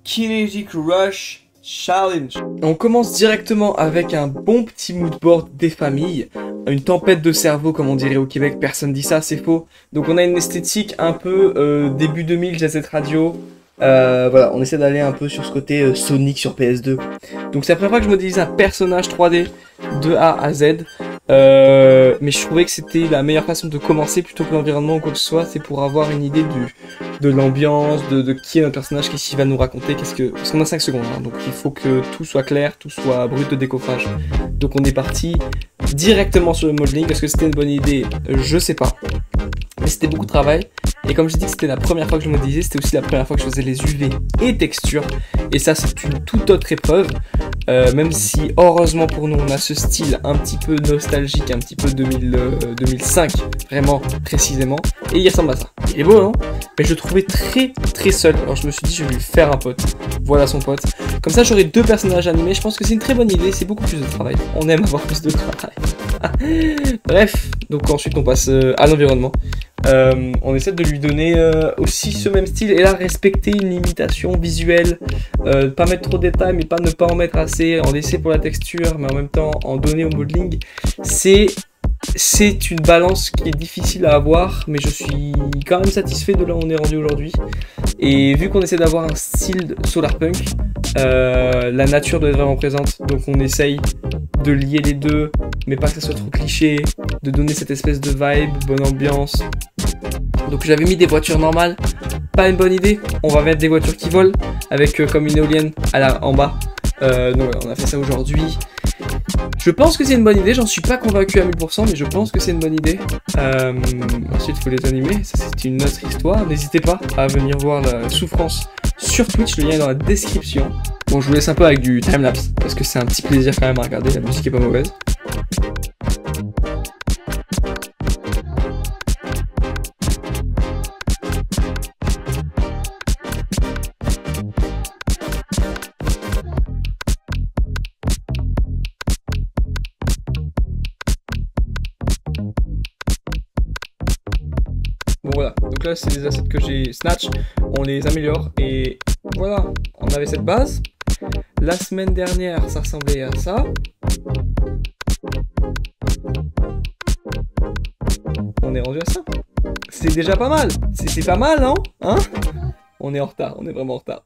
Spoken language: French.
Kinetic Rush Challenge. On commence directement avec un bon petit moodboard des familles, une tempête de cerveau comme on dirait au Québec, personne dit ça, c'est faux. Donc on a une esthétique un peu début 2000, Jet Set Radio. Voilà, on essaie d'aller un peu sur ce côté Sonic sur PS2. Donc c'est la première fois que je modélise un personnage 3D de A à Z. Mais je trouvais que c'était la meilleure façon de commencer plutôt que l'environnement ou quoi que ce soit. C'est pour avoir une idée de l'ambiance, de qui est notre personnage, qu'est-ce qu'il va nous raconter, parce qu'on a 5 secondes, hein, donc il faut que tout soit clair, tout soit brut de décoffrage. Donc on est parti directement sur le modeling. Est-ce que c'était une bonne idée? Je sais pas. Mais c'était beaucoup de travail. Et comme je dis que c'était la première fois que je modélisais, c'était aussi la première fois que je faisais les UV et textures. Et ça, c'est une toute autre épreuve. Même si, heureusement pour nous, on a ce style un petit peu nostalgique, un petit peu 2005, vraiment précisément. Et il ressemble à ça. Il est beau, non? Mais je le trouvais très très seul. Alors je me suis dit, je vais lui faire un pote. Voilà son pote. Comme ça, j'aurai 2 personnages animés. Je pense que c'est une très bonne idée. C'est beaucoup plus de travail. On aime avoir plus de travail. Bref, donc ensuite on passe à l'environnement. On essaie de lui donner aussi ce même style et là respecter une limitation visuelle, pas mettre trop de détails mais ne pas en mettre assez, en laisser pour la texture mais en même temps en donner au modeling. C'est une balance qui est difficile à avoir, mais je suis quand même satisfait de là où on est rendu aujourd'hui. Et vu qu'on essaie d'avoir un style solarpunk, la nature doit être vraiment présente, donc on essaye de lier les deux, mais pas que ça soit trop cliché, de donner cette espèce de vibe, bonne ambiance. Donc j'avais mis des voitures normales, pas une bonne idée, on va mettre des voitures qui volent, avec comme une éolienne en bas. Donc voilà, on a fait ça aujourd'hui. Je pense que c'est une bonne idée, j'en suis pas convaincu à 1000%, mais je pense que c'est une bonne idée. Ensuite, il faut les animer, ça c'est une autre histoire. N'hésitez pas à venir voir la souffrance sur Twitch, le lien est dans la description. Bon, je vous laisse un peu avec du timelapse, parce que c'est un petit plaisir quand même à regarder, la musique est pas mauvaise. Bon voilà, donc là c'est des assets que j'ai snatch, on les améliore et voilà, on avait cette base. La semaine dernière ça ressemblait à ça. On est rendu à ça. C'est déjà pas mal, c'est pas mal hein, on est en retard, on est vraiment en retard.